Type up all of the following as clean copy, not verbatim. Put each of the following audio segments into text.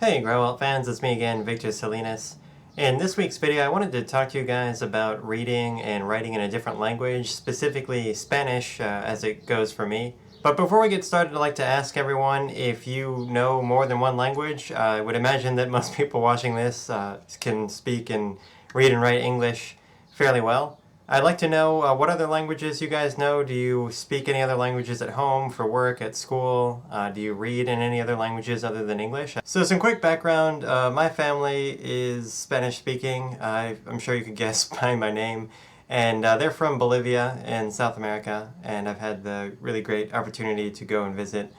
Hey Grauwelt fans, it's me again, Vic Salinas. In this week's video, I wanted to talk to you guys about reading and writing in a different language, specifically Spanish as it goes for me. But before we get started, I'd like to ask everyone if you know more than one language. I would imagine that most people watching this can speak and read and write English fairly well. I'd like to know what other languages you guys know. Do you speak any other languages at home, for work, at school? Do you read in any other languages other than English? So some quick background. My family is Spanish speaking. I'm sure you could guess by my name. And they're from Bolivia in South America. And I've had the really great opportunity to go and visit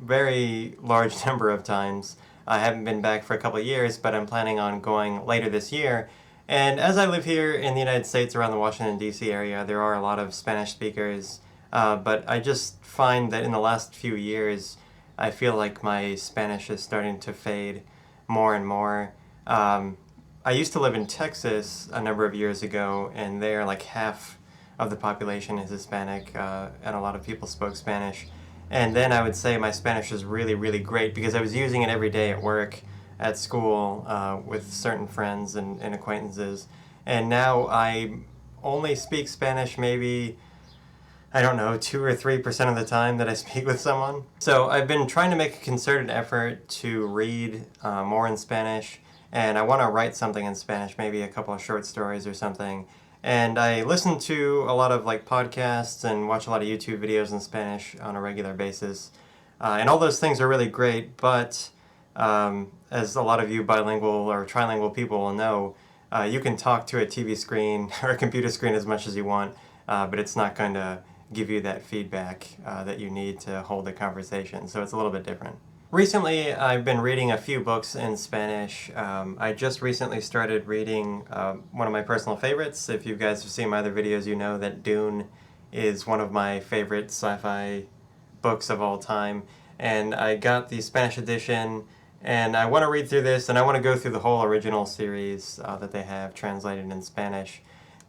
very large number of times. I haven't been back for a couple of years, but I'm planning on going later this year. And as I live here in the United States around the Washington, D.C. area, there are a lot of Spanish speakers, but I just find that in the last few years, I feel like my Spanish is starting to fade more and more. I used to live in Texas a number of years ago, and there like half of the population is Hispanic, and a lot of people spoke Spanish. And then I would say my Spanish is really, really great because I was using it every day at work, at school, with certain friends and acquaintances. And now I only speak Spanish maybe, I don't know, 2 or 3% of the time that I speak with someone. So I've been trying to make a concerted effort to read more in Spanish, and I want to write something in Spanish, maybe a couple of short stories or something. And I listen to a lot of like podcasts and watch a lot of YouTube videos in Spanish on a regular basis. And all those things are really great, but as a lot of you bilingual or trilingual people will know, you can talk to a TV screen or a computer screen as much as you want, but it's not going to give you that feedback that you need to hold a conversation, so it's a little bit different. Recently, I've been reading a few books in Spanish. I just recently started reading one of my personal favorites. If you guys have seen my other videos, you know that Dune is one of my favorite sci-fi books of all time. And I got the Spanish edition, and I want to read through this, and I want to go through the whole original series that they have translated in Spanish.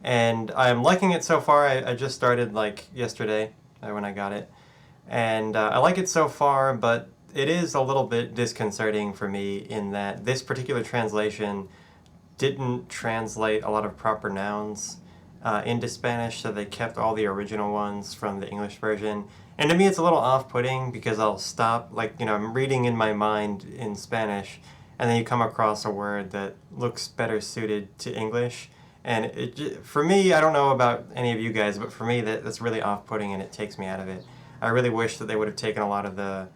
And I'm liking it so far. I just started like yesterday when I got it. And I like it so far, but it is a little bit disconcerting for me in that this particular translation didn't translate a lot of proper nouns into Spanish, so they kept all the original ones from the English version. And to me, it's a little off-putting because I'll stop, like, I'm reading in my mind in Spanish, and then you come across a word that looks better suited to English. And for me, I don't know about any of you guys, but for me, that's really off-putting, and it takes me out of it. I really wish that they would have taken a lot of the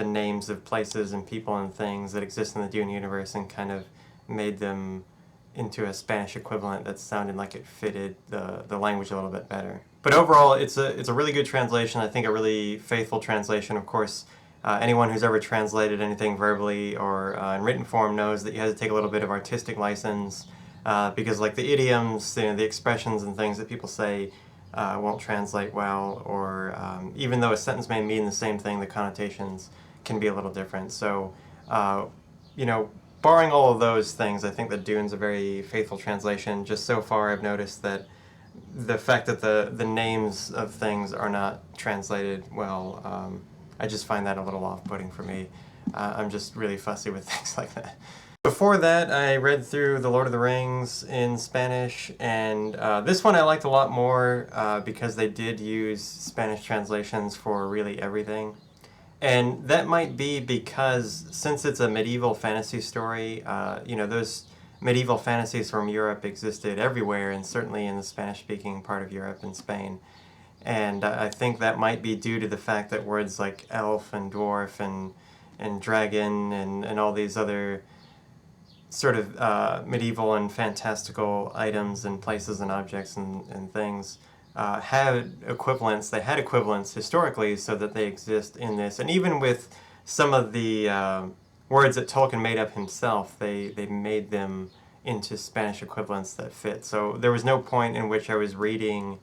names of places and people and things that exist in the Dune universe and kind of made them into a Spanish equivalent that sounded like it fitted the language a little bit better. But overall, it's a really good translation. I think a really faithful translation. Of course, anyone who's ever translated anything verbally or in written form knows that you have to take a little bit of artistic license because like the idioms, the expressions and things that people say won't translate well, or even though a sentence may mean the same thing, the connotations can be a little different. So, barring all of those things, I think that Dune's a very faithful translation. Just so far, I've noticed that the fact that the names of things are not translated well, I just find that a little off-putting for me. I'm just really fussy with things like that. Before that, I read through The Lord of the Rings in Spanish, and this one I liked a lot more because they did use Spanish translations for really everything. And that might be because since it's a medieval fantasy story, those medieval fantasies from Europe existed everywhere, and certainly in the Spanish-speaking part of Europe and Spain. And I think that might be due to the fact that words like elf and dwarf and dragon and all these other sort of medieval and fantastical items and places and objects and things had equivalents. They had equivalents historically, so that they exist in this. And even with some of the words that Tolkien made up himself, they made them into Spanish equivalents that fit. So there was no point in which I was reading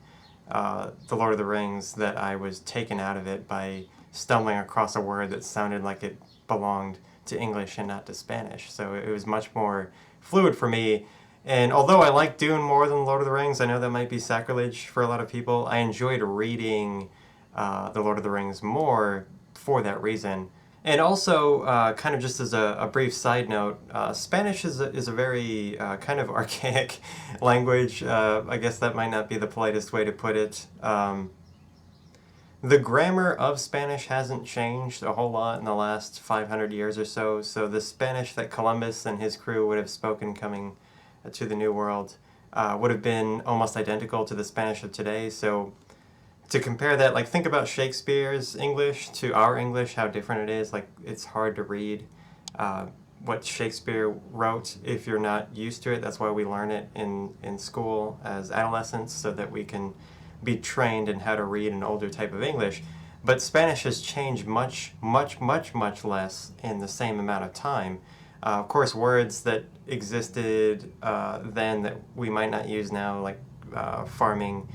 The Lord of the Rings that I was taken out of it by stumbling across a word that sounded like it belonged to English and not to Spanish. So it was much more fluid for me. And although I like Dune more than Lord of the Rings, I know that might be sacrilege for a lot of people, I enjoyed reading The Lord of the Rings more for that reason. And also, kind of just as a brief side note, Spanish is a very kind of archaic language. I guess that might not be the politest way to put it. The grammar of Spanish hasn't changed a whole lot in the last 500 years or so. So the Spanish that Columbus and his crew would have spoken coming to the New World would have been almost identical to the Spanish of today. So to compare that, like think about Shakespeare's English to our English, how different it is. Like it's hard to read what Shakespeare wrote if you're not used to it. That's why we learn it in school as adolescents, so that we can be trained in how to read an older type of English. But Spanish has changed much, much, much, much less in the same amount of time. Of course, words that existed then that we might not use now, like farming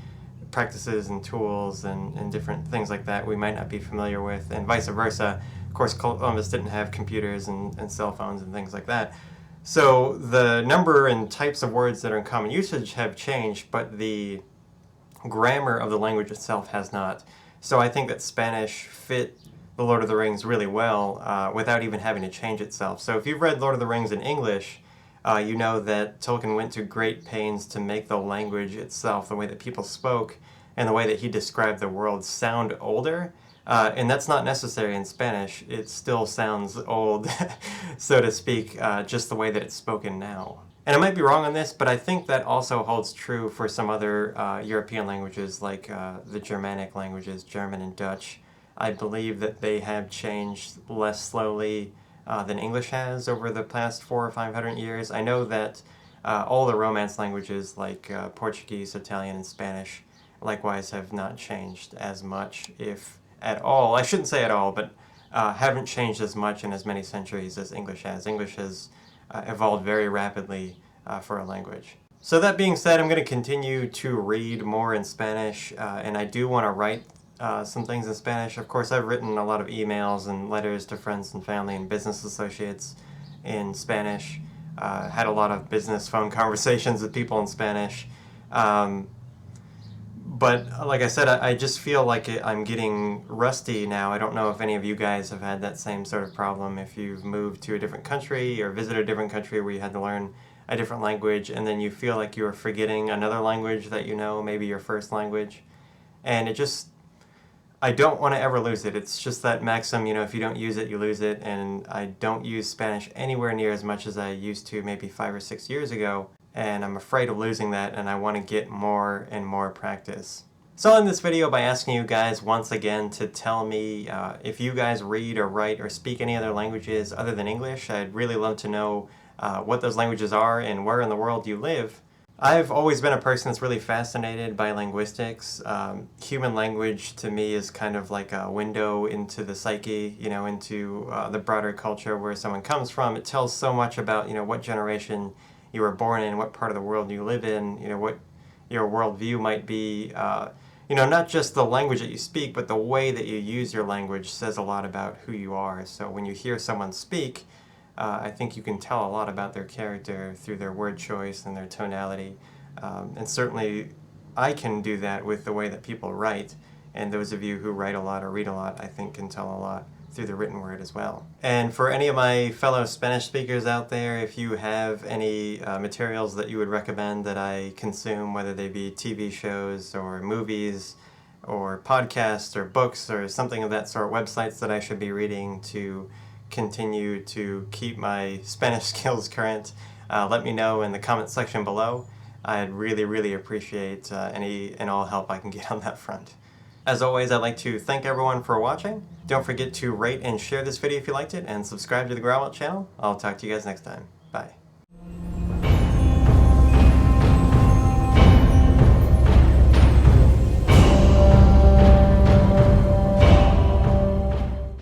practices and tools and different things like that, we might not be familiar with, and vice versa. Of course, Columbus didn't have computers and cell phones and things like that. So the number and types of words that are in common usage have changed, but the grammar of the language itself has not. So I think that Spanish fit The Lord of the Rings really well without even having to change itself. So if you've read Lord of the Rings in English, you know that Tolkien went to great pains to make the language itself, the way that people spoke, and the way that he described the world sound older. And that's not necessary in Spanish. It still sounds old, so to speak, just the way that it's spoken now. And I might be wrong on this, but I think that also holds true for some other European languages, like the Germanic languages, German and Dutch. I believe that they have changed less slowly than English has over the past 400 or 500 years. I know that all the Romance languages, like Portuguese, Italian, and Spanish, likewise have not changed as much, if at all. I shouldn't say at all, but haven't changed as much in as many centuries as English has. English has evolved very rapidly for a language. So that being said, I'm going to continue to read more in Spanish, and I do want to write some things in Spanish. Of course, I've written a lot of emails and letters to friends and family and business associates in Spanish. Had a lot of business phone conversations with people in Spanish. But like I said, I just feel like I'm getting rusty now. I don't know if any of you guys have had that same sort of problem. If you've moved to a different country or visited a different country where you had to learn a different language, and then you feel like you're forgetting another language that you know, maybe your first language. And I don't want to ever lose it. It's just that maxim, if you don't use it, you lose it. And I don't use Spanish anywhere near as much as I used to maybe 5 or 6 years ago. And I'm afraid of losing that, and I want to get more and more practice. So I'll end this video by asking you guys once again to tell me if you guys read or write or speak any other languages other than English. I'd really love to know what those languages are and where in the world you live. I've always been a person that's really fascinated by linguistics. Human language to me is kind of like a window into the psyche, into the broader culture where someone comes from. It tells so much about, what generation you were born in, what part of the world you live in, what your worldview might be. Not just the language that you speak, but the way that you use your language says a lot about who you are. So when you hear someone speak, I think you can tell a lot about their character through their word choice and their tonality. And certainly I can do that with the way that people write. And those of you who write a lot or read a lot, I think can tell a lot through the written word as well. And for any of my fellow Spanish speakers out there, if you have any materials that you would recommend that I consume, whether they be TV shows or movies or podcasts or books or something of that sort, websites that I should be reading to continue to keep my Spanish skills current, let me know in the comment section below. I'd really, really appreciate any and all help I can get on that front. As always, I'd like to thank everyone for watching. Don't forget to rate and share this video if you liked it, and subscribe to the Grauwelt channel. I'll talk to you guys next time. Bye.